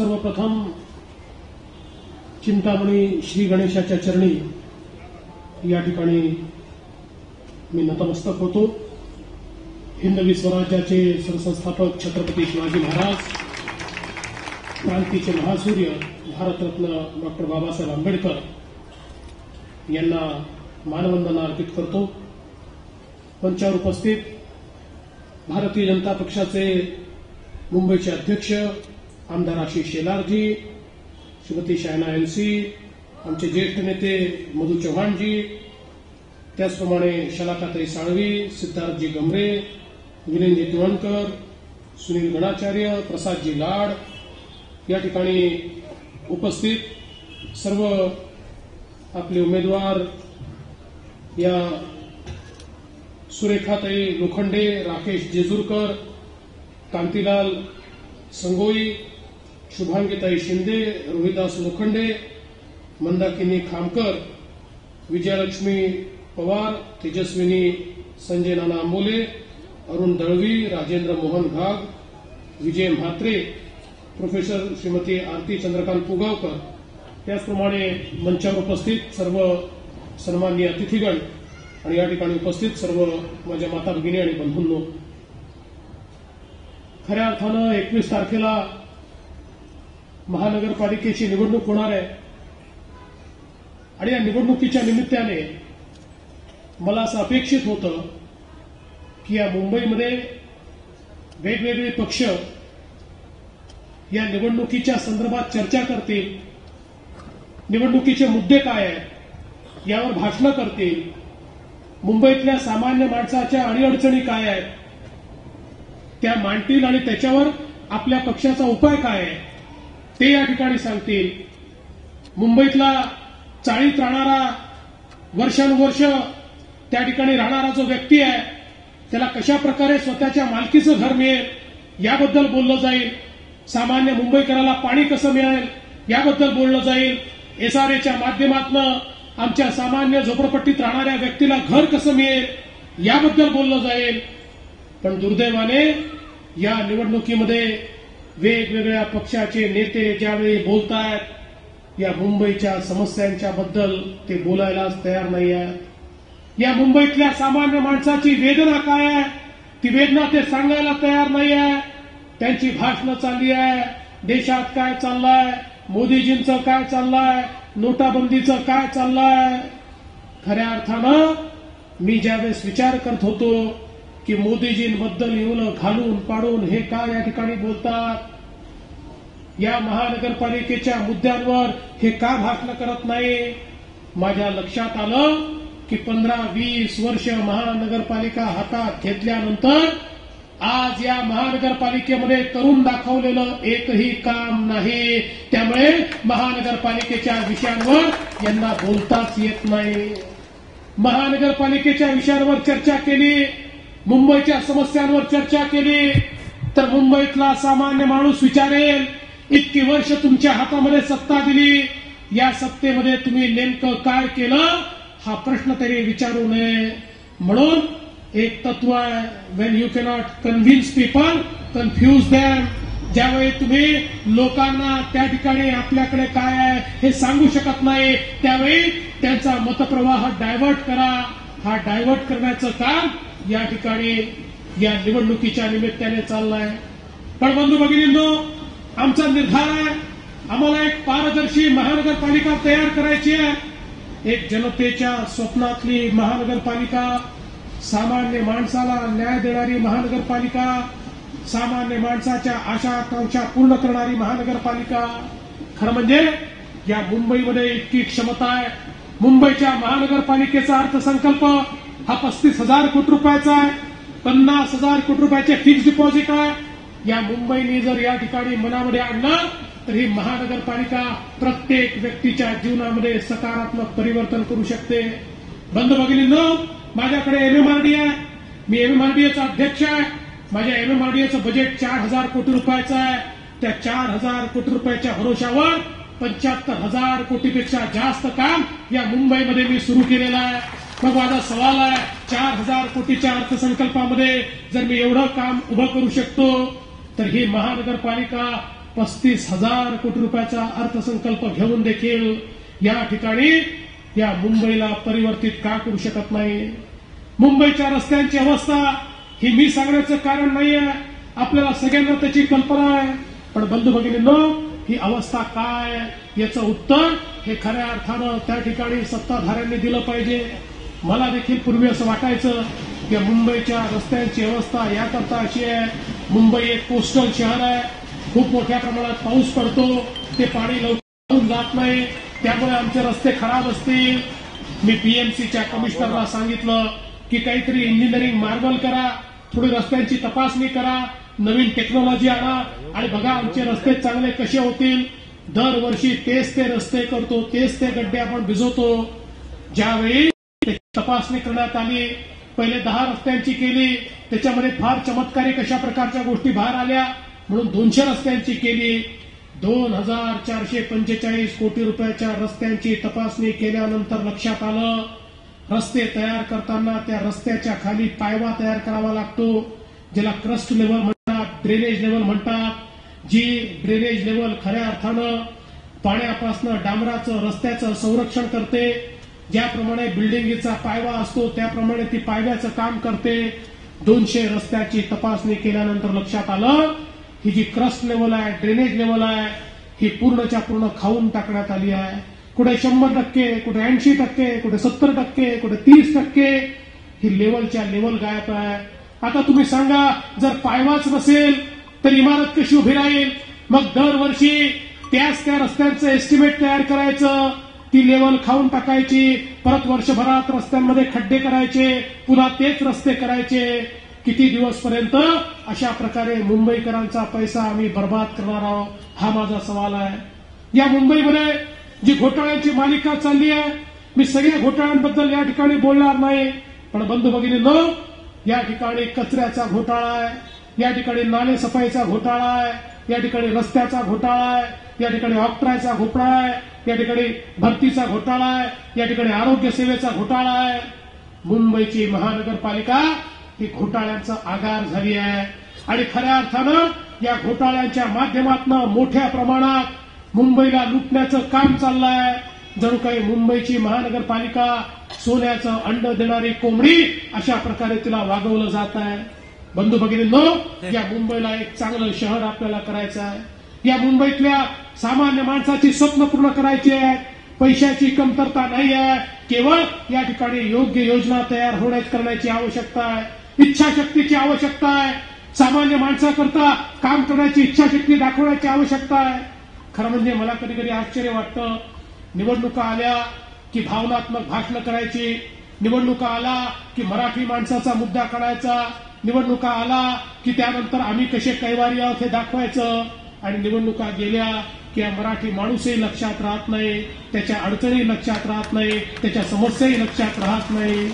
सर्वप्रथम चिंतामणी श्री गणेशाच्या चरणी या ठिकाणी मी नतमस्तक होतो। हिंदवी स्वराज्याचे सरसंस्थापक छत्रपती शिवाजी महाराज, क्रांतीचे महासूर्य भारतरत्न डॉक्टर बाबासाहेब आंबेडकर यांना मानवंदना अर्पित करतो। मंचावर उपस्थित भारतीय जनता पक्षाचे मुंबईचे अध्यक्ष आमदार आशिष शेलारजी, श्रीमती शायना एलसी, आमचे ज्येष्ठ नेते मधु चव्हाणजी, त्याचप्रमाणे शलाकाताई साळवी, सिद्धार्थजी गमरे, विनयजी तिवणकर, सुनील गणाचार्य, प्रसादजी लाड, या ठिकाणी उपस्थित सर्व आपले उमेदवार या सुरेखाताई लोखंडे, राकेश जेजुरकर, कांतीलाल संगोई, शुभांगीताई शिंदे, रोहिदास लोखंडे, मंदाकिनी खामकर, विजयलक्ष्मी पवार, तेजस्विनी संजय नाना आंबोले, अरुण दळवी, राजेंद्र मोहन घाग, विजय म्हात्रे, प्रोफेसर श्रीमती आरती चंद्रकांत पुगावकर, त्याचप्रमाणे मंचावर उपस्थित सर्व सन्माननीय अतिथीगण आणि या ठिकाणी उपस्थित सर्व माझ्या माता भगिनी आणि बंधूंनो, खऱ्या अर्थानं 21 तारखेला महानगरपालिकेची निवडणूक होणार आहे आणि या निवडणुकीच्या निमित्ताने मला असं अपेक्षित होतं की या मुंबईमध्ये वेगवेगळे पक्ष या निवडणुकीच्या संदर्भात चर्चा करतील, निवडणुकीचे मुद्दे काय आहेत यावर भाषणं करतील, मुंबईतल्या सामान्य माणसाच्या अडीअडचणी काय आहेत त्या मांडतील आणि त्याच्यावर आपल्या पक्षाचा उपाय काय आहे ते या ठिकाणी सांगतील। मुंबईतला चाळीत राहणारा, वर्षानुवर्ष त्या ठिकाणी राहणारा जो व्यक्ती आहे त्याला कशा प्रकारे स्वतःच्या मालकीचं घर मिळेल याबद्दल बोललं जाईल, सामान्य मुंबईकराला पाणी कसं मिळेल याबद्दल बोललं जाईल, एसआरएच्या माध्यमातून आमच्या सामान्य झोपडपट्टीत राहणाऱ्या व्यक्तीला घर कसं मिळेल याबद्दल बोललं जाईल। पण दुर्दैवाने या निवडणुकीमध्ये वेगवेगळ्या पक्षाचे नेते ज्यावेळी बोलतायत या मुंबईच्या समस्यांच्या बद्दल ते बोलायलाच तयार नाही आहेत। या मुंबईतल्या सामान्य माणसाची वेदना काय आहे ती वेदना ते सांगायला तयार नाही आहे। त्यांची भाषणं चालली आहे, देशात काय चाललंय, मोदीजींचं काय चाललंय, नोटाबंदीचं काय चाललंय। खऱ्या अर्थानं मी ज्यावेळेस विचार करत होतो की मोदीजींबद्दल येऊन घालून पाडून हे काय या ठिकाणी बोलतात, या महानगरपालिकेच्या मुद्द्यांवर हे का भाषण करत नाही, माझ्या लक्षात आलं की 15-20 वर्ष महानगरपालिका हातात घेतल्यानंतर आज या महानगरपालिकेमध्ये करून दाखवलेलं एकही काम नाही। त्यामुळे महानगरपालिकेच्या विषयांवर यांना बोलताच येत नाही। महानगरपालिकेच्या विषयांवर चर्चा केली, मुंबईच्या समस्यांवर चर्चा केली तर मुंबईतला सामान्य माणूस विचारेल, इतकी वर्ष तुमच्या हातामध्ये सत्ता दिली, या सत्तेमध्ये तुम्ही नेमकं काय केलं हा प्रश्न तरी विचारू नये। म्हणून एक तत्व आहे, Wien you cannot convince people confuse them. ज्यावेळी तुम्ही लोकांना त्या ठिकाणी आपल्याकडे काय आहे हे सांगू शकत नाही त्यावेळी त्यांचा मतप्रवाह डायव्हर्ट करा। हा डायव्हर्ट करण्याचं काम या ठिकाणी या निवडणुकीच्या निमित्ताने चाललंय। पण बंधू भगिनींनो, आमचा निर्धार आहे, आम्हाला एक पारदर्शी महानगरपालिका तयार करायची आहे, एक जनतेच्या स्वप्नातली महानगरपालिका, सामान्य माणसाला न्याय देणारी महानगरपालिका, सामान्य माणसाच्या आशा आकांक्षा पूर्ण करणारी महानगरपालिका। खरं म्हणजे या मुंबईमध्ये इतकी क्षमता आहे। मुंबईच्या महानगरपालिकेचा अर्थसंकल्प हा 35,000 कोटी रुपयाचा आहे, 50,000 कोटी रुपयाचे फिक्स डिपॉझिट आहे। या मुंबईने जर या ठिकाणी मनामध्ये आणलं तर ही महानगरपालिका प्रत्येक व्यक्तीच्या जीवनामध्ये सकारात्मक परिवर्तन करू शकते। बंधू भगिनींनो, माझ्याकडे एमएमआरडी आहे, मी एमएमआरडीएचा अध्यक्ष आहे। माझ्या एमएमआरडीएचं बजेट 4,000 कोटी रुपयाचं आहे। त्या 4,000 कोटी रुपयाच्या भरोशावर 75,000 कोटीपेक्षा जास्त काम या मुंबईमध्ये मी सुरू केलेलं आहे। मग माझा सवाल आहे, 4,000 कोटीच्या अर्थसंकल्पामध्ये जर मी एवढं काम उभं करू शकतो तर ही महानगरपालिका 35,000 कोटी रुपयाचा अर्थसंकल्प घेऊन देखील या ठिकाणी या मुंबईला परिवर्तित का करू शकत नाही? मुंबईच्या रस्त्यांची अवस्था ही मी सांगण्याचं कारण नाहीये, आपल्याला सगळ्यांना त्याची कल्पना आहे. पण बंधू भगिनींनो, ही अवस्था काय याचं उत्तर हे खऱ्या अर्थानं त्या ठिकाणी सत्ताधाऱ्यांनी दिलं पाहिजे. मला देखील पूर्वी असं वाटायचं की मुंबईच्या रस्त्यांची अवस्था याकरता अशी आहे, मुंबई एक कोस्टल शहर आहे, खूप मोठ्या प्रमाणात पाऊस पडतो, ते पाणी लवकर जात नाही, त्यामुळे आमचे रस्ते खराब असतील. मी बीएमसीच्या कमिशनरला सांगितलं की काहीतरी इंजिनिअरिंग मार्वल करा, थोडी रस्त्यांची तपासणी करा, नवीन टेक्नॉलॉजी आणा आणि बघा आमचे रस्ते चांगले कसे होतील. दरवर्षी तेच ते रस्ते करतो, तेच ते गड्डे आपण भिजवतो. ज्यावेळी तपासणी करण्यात आली, पहिले 10 रस्त्यांची केली, त्याच्यामध्ये फार चमत्कारी कशा प्रकारच्या गोष्टी बाहेर आल्या, म्हणून 200 रस्त्यांची केली. 2,445 कोटी रुपयाच्या रस्त्यांची तपासणी केल्यानंतर लक्षात आलं, रस्ते तयार करताना त्या रस्त्याच्या खाली पायवा तयार करावा लागतो, ज्याला क्रस्ट लेवल म्हणतात, ड्रेनेज लेवल म्हणतात. जी ड्रेनेज लेवल खऱ्या अर्थानं पाण्यापासून डांबराचं रस्त्याचं संरक्षण करते. ज्याप्रमाणे बिल्डिंगचा पायवा असतो त्याप्रमाणे ती पायव्याचं काम करते. 200 रस्त्याची तपासणी केल्यानंतर लक्षात आलं, ही जी क्रस्ट लेवल आहे, ड्रेनेज लेवल आहे, ही पूर्णच्या पूर्ण खाऊन टाकण्यात आली आहे. कुठे 100%, कुठे 80%, कुठे 70%, कुठे 30%, ही लेवलच्या लेवल गायब आहे. आता तुम्ही सांगा, जर पायवाच नसेल तर इमारत कशी उभी राहील? मग दरवर्षी त्याच त्या रस्त्यांचं एस्टिमेट तयार करायचं, ती लेवल खाऊन टाकायची, परत वर्षभरात रस्त्यांमध्ये खड्डे करायचे, पुन्हा तेच रस्ते करायचे. किती दिवसपर्यंत अशा प्रकारे मुंबईकरांचा पैसा आम्ही बर्बाद करणार आहोत? हा माझा सवाल आहे. या मुंबईमध्ये जी घोटाळ्यांची मालिका चालली आहे, मी सगळ्या घोटाळ्यांबद्दल या ठिकाणी बोलणार नाही, पण बंधू भगिनींनो, या ठिकाणी कचऱ्याचा घोटाळा आहे, या ठिकाणी नालेसफाईचा घोटाळा आहे, या ठिकाणी रस्त्याचा घोटाळा आहे, या ठिकाणी ऑक्ट्रायचा घोटाळा आहे, या ठिकाणी भरतीचा घोटाळा आहे, या ठिकाणी आरोग्य सेवेचा घोटाळा आहे. मुंबईची महानगरपालिका ही घोटाळ्यांचा आगार झाली आहे आणि खऱ्या अर्थानं या घोटाळ्यांच्या माध्यमातून मोठ्या प्रमाणात मुंबईला लुटण्याचं काम चाललं आहे. जणू काही मुंबईची महानगरपालिका सोन्याचं अंड देणारी कोंबडी अशा प्रकारे तिला वागवलं जात आहे. बंधू भगिनींनो, या मुंबईला एक चांगलं शहर आपल्याला करायचं आहे. या मुंबईतल्या सामान्य माणसाची स्वप्न पूर्ण करायची आहेत. पैशाची कमतरता नाही आहे, केवळ या ठिकाणी योग्य योजना तयार करण्याची आवश्यकता आहे, इच्छाशक्तीची आवश्यकता आहे. सामान्य माणसाकरता काम करण्याची इच्छाशक्ती दाखवण्याची आवश्यकता आहे. खरं म्हणजे मला कधी कधी आश्चर्य वाटतं, निवडणुका आल्या की भावनात्मक भाषणं करायची, निवडणुका आला की मराठी माणसाचा मुद्दा काढायचा, निवडणुका आला की त्यानंतर आम्ही कसे कैवारी आहोत हे दाखवायचं, आणि निवडणुका गेल्या की मराठी माणूसही लक्षात राहत नाही, त्याच्या अडचणी लक्षात राहत नाही, त्याच्या समस्याही लक्षात राहत नाही.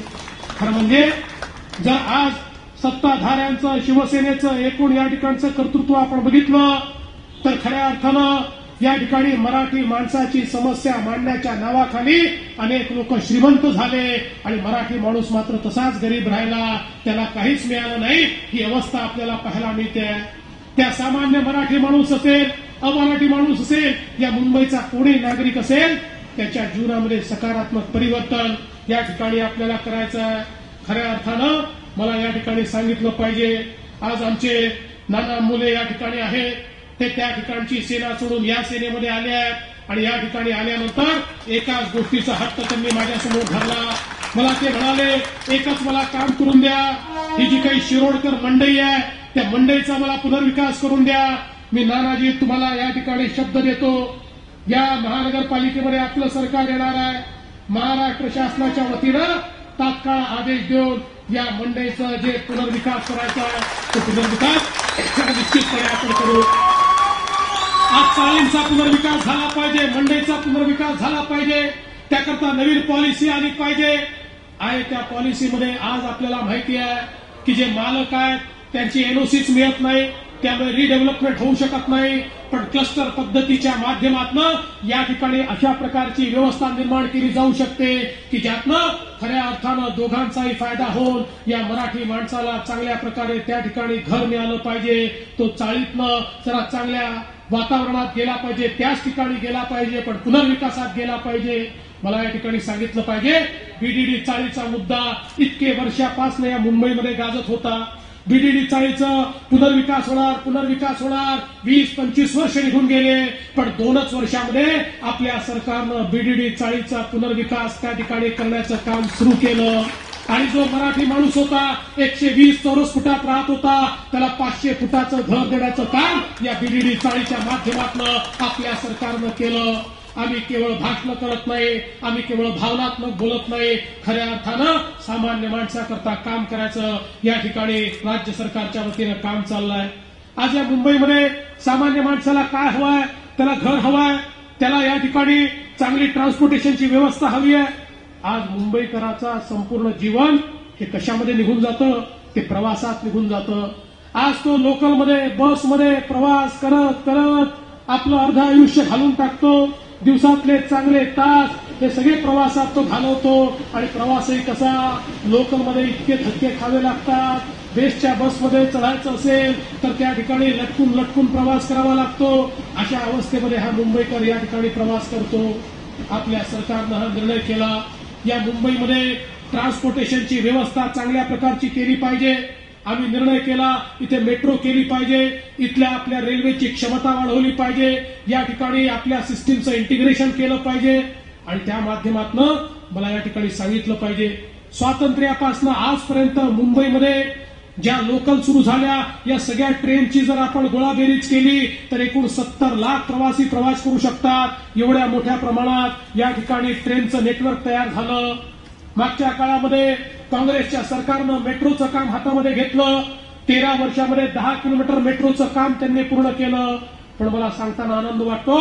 खरं म्हणजे जर आज सत्ताधाऱ्यांचं, शिवसेनेचं एकूण या ठिकाणचं कर्तृत्व आपण बघितलं तर खऱ्या अर्थानं या ठिकाणी मराठी माणसाची समस्या मांडण्याच्या नावाखाली अनेक लोक श्रीमंत झाले आणि मराठी माणूस मात्र तसाच गरीब राहिला, त्याला काहीच मिळालं नाही. ही अवस्था आपल्याला पाहायला मिळते. त्या सामान्य मराठी माणूस असेल, अमराठी माणूस असेल, या मुंबईचा कोणी नागरिक असेल, त्याच्या जीवनामध्ये सकारात्मक परिवर्तन या ठिकाणी आपल्याला करायचं आहे. खऱ्या अर्थानं मला या ठिकाणी सांगितलं पाहिजे, आज आमचे नाना मुले या ठिकाणी आहेत, ते त्या ठिकाणची सेना सोडून या सेनेमध्ये आले आहेत आणि या ठिकाणी आल्यानंतर एकाच गोष्टीचा हट्ट त्यांनी माझ्यासमोर धरला. मला ते म्हणाले, एकच मला काम करून द्या, ही जी काही शिरोडकर मंडई आहे त्या मंडईचा मला पुनर्विकास करून द्या. मी नानाजी तुम्हाला या ठिकाणी शब्द देतो, या महानगरपालिकेमध्ये आपलं सरकार येणार आहे, महाराष्ट्र शासनाच्या वतीनं तात्काळ आदेश देऊन या मंडईचं जे पुनर्विकास करायचा आहे तो पुनर्विकास निश्चितपणे आपण करू. आज चाळींचा पुनर्विकास झाला पाहिजे, मंडईचा पुनर्विकास झाला पाहिजे, त्याकरता नवीन पॉलिसी आली पाहिजे. आहे त्या पॉलिसीमध्ये आज आपल्याला माहिती आहे की जे मालक आहेत त्यांची एनओसीच मिळत नाही, त्यामुळे रिडेव्हलपमेंट होऊ शकत नाही. पण क्लस्टर पद्धतीच्या माध्यमातून या ठिकाणी अशा प्रकारची व्यवस्था निर्माण केली जाऊ शकते की ज्यातनं खऱ्या अर्थानं दोघांचाही फायदा होऊन या मराठी माणसाला चांगल्या प्रकारे त्या ठिकाणी घर मिळालं पाहिजे. तो चाळीतनं जरा चांगल्या वातावरणात गेला पाहिजे, त्याच ठिकाणी गेला पाहिजे, पण पुनर्विकासात गेला पाहिजे. मला या ठिकाणी सांगितलं पाहिजे, बीडीडी चाळीचा मुद्दा इतके वर्षापासून या मुंबईमध्ये गाजत होता. बीडीडी चाळीचं पुनर्विकास होणार 20-25 वर्ष निघून गेले, पण 2च वर्षामध्ये आपल्या सरकारनं बीडीडी चाळीचा पुनर्विकास त्या ठिकाणी करण्याचं काम सुरू केलं. आणि जो मराठी माणूस होता 120 चौरस फुटात राहत होता, त्याला 500 फुटाचं घर देण्याचं काम या बीडीडी चाळीच्या माध्यमातून आपल्या सरकारनं केलं. आम्ही केवळ भाषण करत नाही, आम्ही केवळ भावनात्मक बोलत नाही, खऱ्या अर्थानं सामान्य माणसाकरता काम करायचं या ठिकाणी राज्य सरकारच्या वतीनं काम चाललंय. आज या मुंबईमध्ये सामान्य माणसाला काय हवंय? त्याला घर हवंय, त्याला या ठिकाणी चांगली ट्रान्सपोर्टेशनची व्यवस्था हवी आहे. आज मुंबईकराचा संपूर्ण जीवन हे कशामध्ये निघून जातं? ते प्रवासात निघून जातं. आज तो लोकलमध्ये, बसमध्ये प्रवास करत करत आपलं अर्ध आयुष्य घालून टाकतो. दिवसातले चांगले तास हे सगळे प्रवासात तो घालवतो. आणि प्रवासही कसा? लोकलमध्ये इतके धक्के खावे लागतात. बेस्टच्या बसमध्ये चढायचं असेल तर त्या ठिकाणी लटकून प्रवास करावा लागतो. अशा अवस्थेमध्ये हा मुंबईकर या ठिकाणी प्रवास करतो. आपल्या सरकारनं हा निर्णय केला, या मुंबईमध्ये ट्रान्सपोर्टेशनची व्यवस्था चांगल्या प्रकारची केली पाहिजे. आम्ही निर्णय केला, इथे मेट्रो केली पाहिजे, इथल्या आपल्या रेल्वेची क्षमता वाढवली पाहिजे, या ठिकाणी आपल्या सिस्टीमचं इंटिग्रेशन केलं पाहिजे. आणि त्या माध्यमातून मला या ठिकाणी सांगितलं पाहिजे, स्वातंत्र्यापासून आजपर्यंत मुंबईमध्ये ज्या लोकल सुरू झाल्या, या सगळ्या ट्रेनची जर आपण गोळाबेरीज केली तर एकूण 70 लाख प्रवासी प्रवास करू शकतात. एवढ्या मोठ्या प्रमाणात या ठिकाणी ट्रेनचं नेटवर्क तयार झालं. मागच्या काळामध्ये काँग्रेसच्या सरकारनं मेट्रोचं काम हातामध्ये घेतलं. 13 वर्षामध्ये 10 किलोमीटर मेट्रोचं काम त्यांनी पूर्ण केलं. पण मला सांगताना आनंद वाटतो,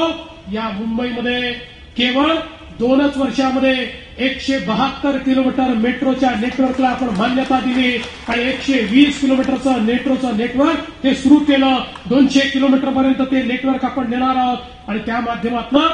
या मुंबईमध्ये केवळ 2च वर्षामध्ये 172 किलोमीटर मेट्रोच्या नेटवर्कला आपण मान्यता दिली आणि 120 किलोमीटरचं मेट्रोचं नेटवर्क हे सुरू केलं. 200 किलोमीटरपर्यंत ते नेटवर्क आपण नेणार आहोत. आणि त्या माध्यमातून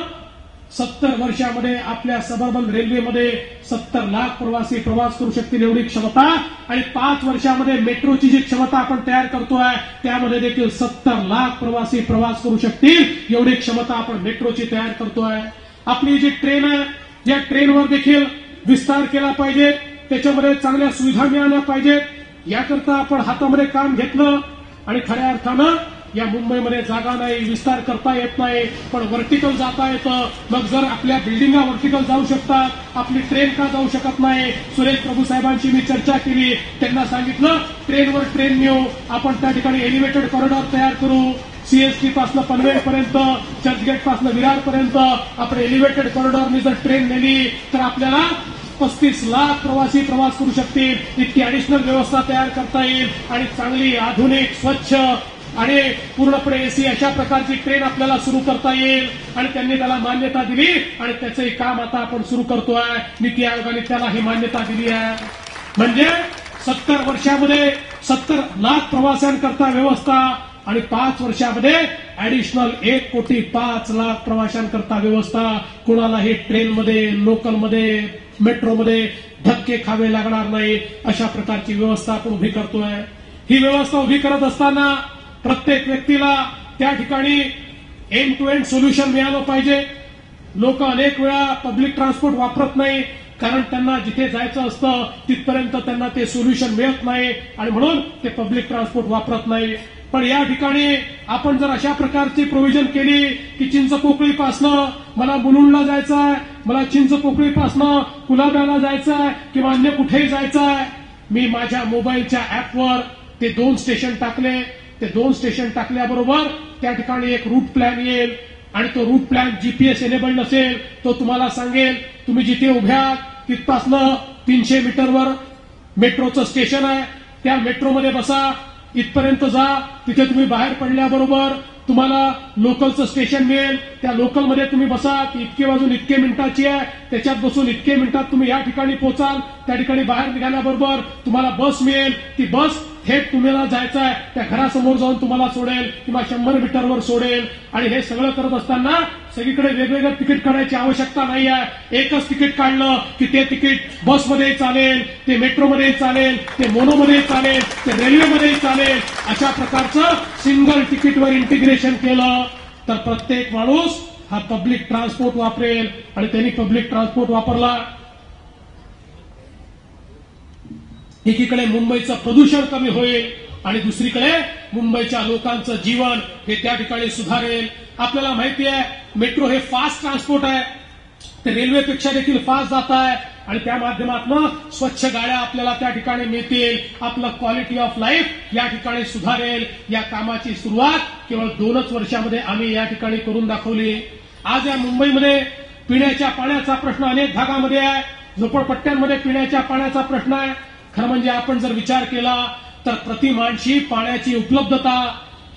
70 वर्षामध्ये आपल्या सबअर्बन रेल्वेमध्ये 70 लाख प्रवासी प्रवास करू शकतील एवढी क्षमता. आणि 5 वर्षामध्ये मेट्रोची जी क्षमता आपण तयार करतोय त्यामध्ये देखील 70 लाख प्रवासी प्रवास करू शकतील एवढी क्षमता आपण मेट्रोची तयार करतोय. आपली जी ट्रेन आहे, या ट्रेनवर देखील विस्तार केला पाहिजे, त्याच्यामध्ये चांगल्या सुविधा मिळाल्या पाहिजेत. याकरता आपण हातामध्ये काम घेतलं. आणि खऱ्या अर्थानं या मुंबईमध्ये जागा नाही, विस्तार करता येत नाही, पण व्हर्टिकल जाता येतं. मग जर आपल्या बिल्डिंगा व्हर्टिकल जाऊ शकतात, आपली ट्रेन का जाऊ शकत नाही? सुरेश प्रभू साहेबांची मी चर्चा केली, त्यांना सांगितलं ट्रेनवर ट्रेन नेऊ, आपण त्या ठिकाणी एलिव्हेटेड कॉरिडॉर तयार करू. सीएसटी पासून पनवेलपर्यंत, चर्चगेट पासून विरारपर्यंत आपण एलिव्हेटेड कॉरिडॉरनी जर ट्रेन नेली तर आपल्याला 35 लाख प्रवासी प्रवास करू शकतील. इतकी ऍडिशनल व्यवस्था तयार करता येईल आणि चांगली आधुनिक स्वच्छ आणि पूर्णपणे एसी अशा प्रकारची ट्रेन आपल्याला सुरू करता येईल. आणि त्यांनी त्याला मान्यता दिली आणि त्याचंही काम आता आपण सुरू करतोय. नीती आयोगाने त्याला ही मान्यता दिली आहे. म्हणजे 70 वर्षामध्ये 70 लाख प्रवाशांकरता व्यवस्था आणि 5 वर्षामध्ये ऍडिशनल 1,05,00,000 प्रवाशांकरता व्यवस्था. कोणालाही ट्रेनमध्ये, लोकलमध्ये, मेट्रोमध्ये धक्के खावे लागणार नाही अशा प्रकारची व्यवस्था आपण उभी करतोय. ही व्यवस्था उभी करत असताना प्रत्येक व्यक्तीला त्या ठिकाणी एंड टू एंड सोल्युशन मिळालं पाहिजे. लोक अनेक वेळा पब्लिक ट्रान्सपोर्ट वापरत नाही, कारण त्यांना जिथे जायचं असतं तिथपर्यंत त्यांना ते सोल्युशन मिळत नाही आणि म्हणून ते पब्लिक ट्रान्सपोर्ट वापरत नाही. पण या ठिकाणी आपण जर अशा प्रकारची प्रोव्हिजन केली की चिंचपोकळीपासनं मला मुलुंडला जायचं आहे, मला चिंचपोकळीपासनं कुलाब्याला जायचं आहे किंवा अन्य कुठेही जायचं आहे, मी माझ्या मोबाईलच्या ऍपवर ते 2 स्टेशन टाकले. ते 2 स्टेशन टाकल्याबरोबर त्या ठिकाणी एक रूट प्लॅन येईल आणि तो रूट प्लॅन जीपीएस एनेबल्ड असेल. तो तुम्हाला सांगेल तुम्ही जिथे उभ्या तिथपासनं 300 मीटरवर मेट्रोचं स्टेशन आहे, त्या मेट्रोमध्ये बसा, इथपर्यंत जा. तिथे तुम्ही बाहेर पडल्याबरोबर तुम्हाला लोकलचं स्टेशन मिळेल. त्या लोकलमध्ये तुम्ही बसा, ती इतके वाजून इतके मिनिटाची आहे, त्याच्यात बसून इतके मिनिटात तुम्ही या ठिकाणी पोहोचाल. त्या ठिकाणी बाहेर निघाल्याबरोबर तुम्हाला बस मिळेल. ती बस थेट तुम्हाला जायचं आहे त्या घरासमोर जाऊन तुम्हाला सोडेल किंवा 100 मीटरवर सोडेल. आणि हे सगळं करत असताना सगळीकडे वेगवेगळं तिकीट काढायची आवश्यकता नाही आहे. एकच तिकीट काढलं की ते तिकीट बसमध्ये चालेल, ते मेट्रोमध्ये चालेल, ते मोनोमध्ये चालेल, ते रेल्वेमध्ये चालेल. अशा प्रकारचं सिंगल तिकीटवर इंटिग्रेशन केलं तर प्रत्येक माणूस हा पब्लिक ट्रान्सपोर्ट वापरेल आणि त्यांनी पब्लिक ट्रान्सपोर्ट वापरला, एकीकडे मुंबईचं प्रदूषण कमी होईल आणि दुसरीकडे मुंबईच्या लोकांचं जीवन हे त्या ठिकाणी सुधारेल. आपल्याला माहिती आहे मेट्रो हे फास्ट ट्रान्सपोर्ट आहे, ते रेल्वेपेक्षा देखील फास्ट जात आहे आणि त्या माध्यमातून स्वच्छ गाड्या आपल्याला त्या ठिकाणी मिळतील. आपलं क्वालिटी ऑफ लाईफ या ठिकाणी सुधारेल. या कामाची सुरुवात केवळ 2च वर्षामध्ये आम्ही या ठिकाणी करून दाखवली. आज या मुंबईमध्ये पिण्याच्या पाण्याचा प्रश्न अनेक भागामध्ये आहे, झोपडपट्ट्यांमध्ये पिण्याच्या पाण्याचा प्रश्न आहे. खरं म्हणजे आपण जर विचार केला तर प्रतिमानशी पाण्याची उपलब्धता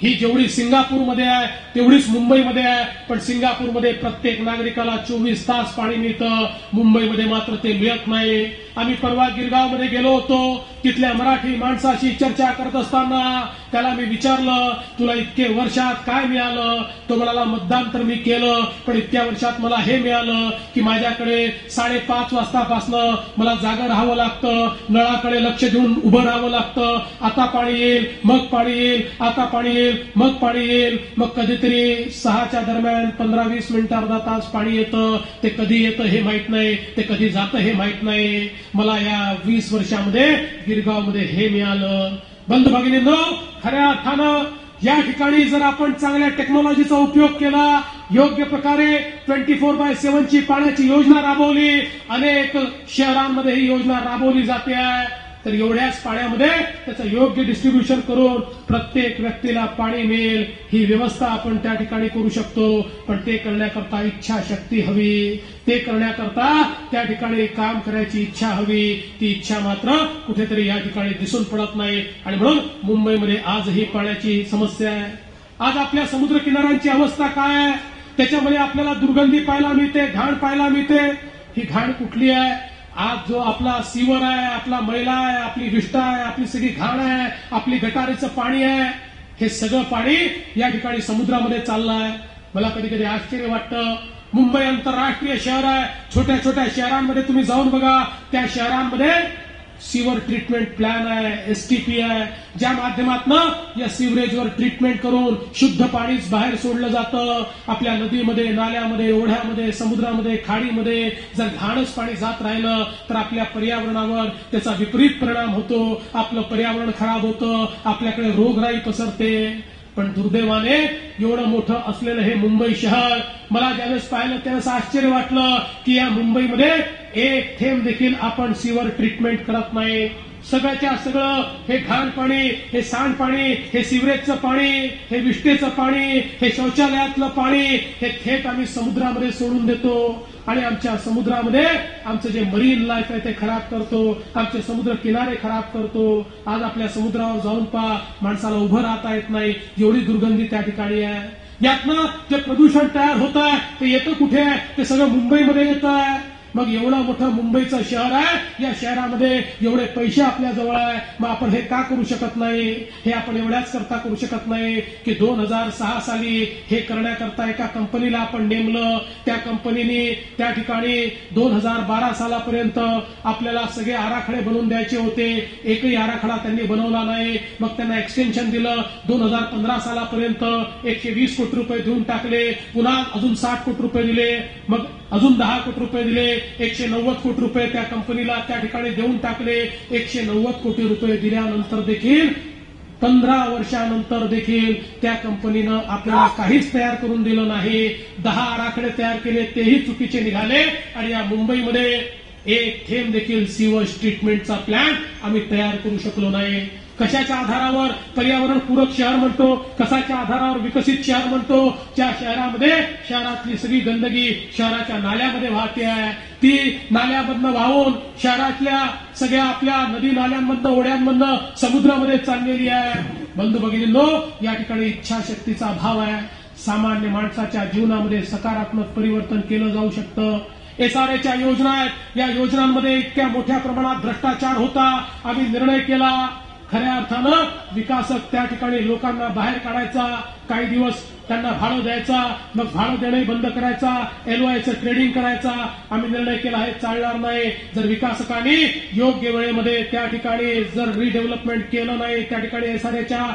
ही जेवढी सिंगापूरमध्ये आहे तेवढीच मुंबईमध्ये आहे. पण सिंगापूरमध्ये प्रत्येक नागरिकाला 24 तास पाणी मिळतं, मुंबईमध्ये मात्र ते मिळत नाही. आम्ही परवा गिरगावमध्ये गेलो होतो. तिथल्या मराठी माणसाशी चर्चा करत असताना त्याला मी विचारलं, तुला इतके वर्षात काय मिळालं? तो म्हणाला, मतदान तर मी केलं, पण इतक्या वर्षात मला हे मिळालं की माझ्याकडे 5:30 वाजतापासनं मला जागा राहावं लागतं, नळाकडे लक्ष देऊन उभं राहावं लागतं. आता पाणी येईल, मग पाणी येईल, आता पाणी येईल, मग पाणी येईल. मग कधीतरी 6च्या दरम्यान 15-20 मिनिटं अर्धा तास पाणी येतं. ते कधी येतं हे माहित नाही, ते कधी जातं हे माहित नाही. मला या 20 वर्षामध्ये गिरगावमध्ये हे मिळालं. बंधू भगिनींनो, खऱ्या अर्थानं या ठिकाणी जर आपण चांगल्या टेक्नॉलॉजीचा उपयोग केला, योग्य प्रकारे 24/7 ची पाण्याची योजना राबवली, अनेक शहरांमध्ये ही योजना राबवली जाते आहे, तर एवढ्याच पाण्यामध्ये त्याचं योग्य डिस्ट्रीब्युशन करून प्रत्येक व्यक्तीला पाणी मिळेल ही व्यवस्था आपण त्या ठिकाणी करू शकतो. पण ते करण्याकरता इच्छाशक्ती हवी, ते करण्याकरता त्या ठिकाणी काम करायची इच्छा हवी. ती इच्छा मात्र कुठेतरी या ठिकाणी दिसून पडत नाही आणि म्हणून मुंबईमध्ये आजही पाण्याची समस्या आहे. आज आपल्या समुद्र किनाऱ्यांची अवस्था काय आहे? त्याच्यामध्ये आपल्याला दुर्गंधी पाहायला मिळते, घाण पाहायला मिळते. ही घाण कुठली आहे? आज जो आपला सीवर आहे, आपला मैला आहे, आपली विष्ठा आहे, आपली सगळी घाण आहे, आपली गटारीचं पाणी आहे, हे सगळं पाणी या ठिकाणी समुद्रामध्ये चाललं आहे. मला कधी कधी आश्चर्य वाटतं. मुंबई आंतरराष्ट्रीय शहर आहे, छोट्या छोट्या शहरांमध्ये तुम्ही जाऊन बघा, त्या शहरांमध्ये सीवर ट्रीटमेंट प्लॅन आहे, एसटीपी आहे, ज्या माध्यमातून या सीवरेजवर ट्रीटमेंट करून शुद्ध पाणीच बाहेर सोडलं जातं. आपल्या नदीमध्ये, नाल्यामध्ये, ओढ्यामध्ये, समुद्रामध्ये, खाडीमध्ये जर घाणच पाणी जात राहिलं तर आपल्या पर्यावरणावर त्याचा विपरीत परिणाम होतो. आपलं पर्यावरण खराब होतं, आपल्याकडे रोगराई पसरते. पण दुर्दैवाने एवढं मोठं असलेलं हे मुंबई शहर, मला ज्यावेळेस पाहिलं त्यावेळेस आश्चर्य वाटलं की या मुंबईमध्ये एक थेंब देखील आपण सीवर ट्रीटमेंट करत नाही. सगळ्याच्या सगळं हे घाण पाणी, हे सांडपाणी, हे सिवरेजचं पाणी, हे विष्ठेचं पाणी, हे शौचालयातलं पाणी हे थेट आम्ही समुद्रामध्ये सोडून देतो आणि आमच्या समुद्रामध्ये आमचं जे मरीन लाईफ आहे ते खराब करतो, आमचे समुद्र किनारे खराब करतो. आज आपल्या समुद्रावर जाऊन पहा, माणसाला उभं राहता येत नाही, एवढी दुर्गंधी त्या ठिकाणी आहे. यातनं जे प्रदूषण तयार होत आहे ते येतं कुठे आहे? ते सगळं मुंबईमध्ये येतं आहे. मग एवढं मोठं मुंबईचं शहर आहे, या शहरामध्ये एवढे पैसे आपल्या जवळ आहे, मग आपण हे का करू शकत नाही? हे आपण एवढ्याच करता करू शकत नाही की 2006 साली हे करण्याकरता एका कंपनीला आपण नेमलं. त्या कंपनीने त्या ठिकाणी 2012 सालापर्यंत आपल्याला सगळे आराखडे बनवून द्यायचे होते, एकही आराखडा त्यांनी बनवला नाही. मग त्यांना एक्सटेन्शन दिलं, 2015 सालापर्यंत 120 कोटी रुपये देऊन टाकले, पुन्हा अजून 60 कोटी रुपये दिले, मग अजून 10 कोटी रुपये दिले, 190 कोटी रुपये त्या कंपनीला त्या ठिकाणी देऊन टाकले. 190 कोटी रुपये दिल्यानंतर देखील 15 वर्षानंतर देखील त्या कंपनीनं आपल्याला काहीच तयार करून दिलं नाही. 10 आराखडे तयार केले, तेही चुकीचे निघाले आणि या मुंबईमध्ये एक थेंब देखील सीवर्स ट्रीटमेंटचा प्लॅन आम्ही तयार करू शकलो नाही. कशाच्या आधारावर पर्यावरण पूरक शहर म्हणतो, कशाच्या आधारावर विकसित शहर म्हणतो? ज्या शहरामध्ये शहरातली सगळी गंदगी शहराच्या नाल्यामध्ये वाहते आहे, ती नाल्यामधनं वाहून शहरातल्या सगळ्या आपल्या नदी नाल्यांमधनं, ओढ्यांमधनं समुद्रामध्ये चाललेली आहे. बंधू भगिनींनो, या ठिकाणी इच्छाशक्तीचा अभाव आहे. सामान्य माणसाच्या जीवनामध्ये सकारात्मक परिवर्तन केलं जाऊ शकतं. एसआरएच्या योजना आहेत, या योजनांमध्ये इतक्या मोठ्या प्रमाणात भ्रष्टाचार होता. आम्ही निर्णय केला, खऱ्या अर्थानं विकासक त्या ठिकाणी लोकांना बाहेर काढायचा, काही दिवस त्यांना भाडं द्यायचा, मग भाडं देणे बंद करायचा, एलओआयचं ट्रेडिंग करायचा. आम्ही निर्णय केला हे चालणार नाही. जर विकासकांनी योग्य वेळेमध्ये त्या ठिकाणी जर रिडेव्हलपमेंट केलं नाही, त्या ठिकाणी एसआरएच्या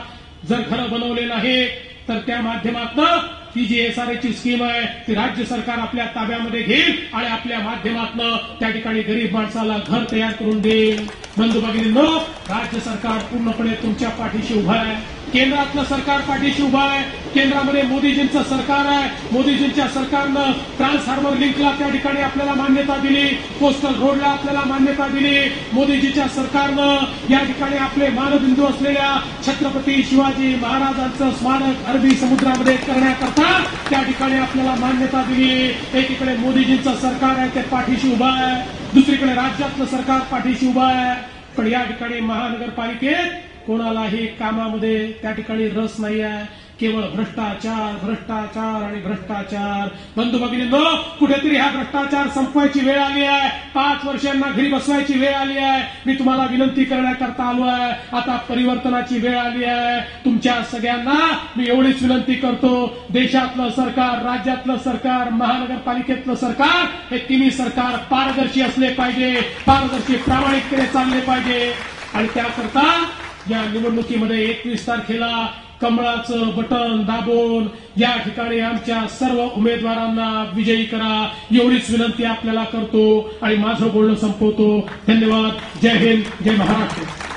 जर घरं बनवले नाही, तर त्या माध्यमातून ही जी एसआरएची स्कीम आहे ती राज्य सरकार आपल्या ताब्यामध्ये घेईल आणि आपल्या माध्यमातून त्या ठिकाणी गरीब माणसाला घर तयार करून देईल. बंधू भगिनींनो, राज्य सरकार पूर्णपणे तुमच्या पाठीशी उभं आहे. केंद्रातलं सरकार पाठीशी उभं आहे. केंद्रामध्ये मोदीजींचं सरकार आहे. मोदीजींच्या सरकारनं ट्रान्स हार्बर लिंकला त्या ठिकाणी आपल्याला मान्यता दिली. कोस्टल रोडला आपल्याला मान्यता दिली. मोदीजीच्या सरकारनं या ठिकाणी आपले मानबिंदू असलेल्या छत्रपती शिवाजी महाराजांचं स्मारक अरबी समुद्रामध्ये करण्याकरता त्या ठिकाणी आपल्याला मान्यता दिली. एकीकडे मोदीजींचं सरकार आहे ते पाठीशी उभं आहे, दुसरीकडे राज्यातलं सरकार पाठीशी उभं आहे. पण या ठिकाणी महानगरपालिकेत कोणालाही कामामध्ये त्या ठिकाणी रस नाही आहे. केवळ भ्रष्टाचार, भ्रष्टाचार आणि भ्रष्टाचार. बंधू भगिनींनो, कुठेतरी हा भ्रष्टाचार संपवायची वेळ आली आहे. 5 वर्षांना घरी बसवायची वेळ आली आहे. मी तुम्हाला विनंती करण्याकरता आलो आहे. आता परिवर्तनाची वेळ आली आहे. तुमच्या सगळ्यांना मी एवढीच विनंती करतो, देशातलं सरकार, राज्यातलं सरकार, महानगरपालिकेतलं सरकार हे तिन्ही सरकार पारदर्शी असले पाहिजे, पारदर्शी प्रामाणिकतेने चालले पाहिजे. आणि त्याकरता या निवडणुकीमध्ये 21 तारखेला कमळाचं बटन दाबून या ठिकाणी आमच्या सर्व उमेदवारांना विजयी करा, एवढीच विनंती आपल्याला करतो आणि माझं बोलणं संपवतो. धन्यवाद. जय हिंद, जय महाराष्ट्र.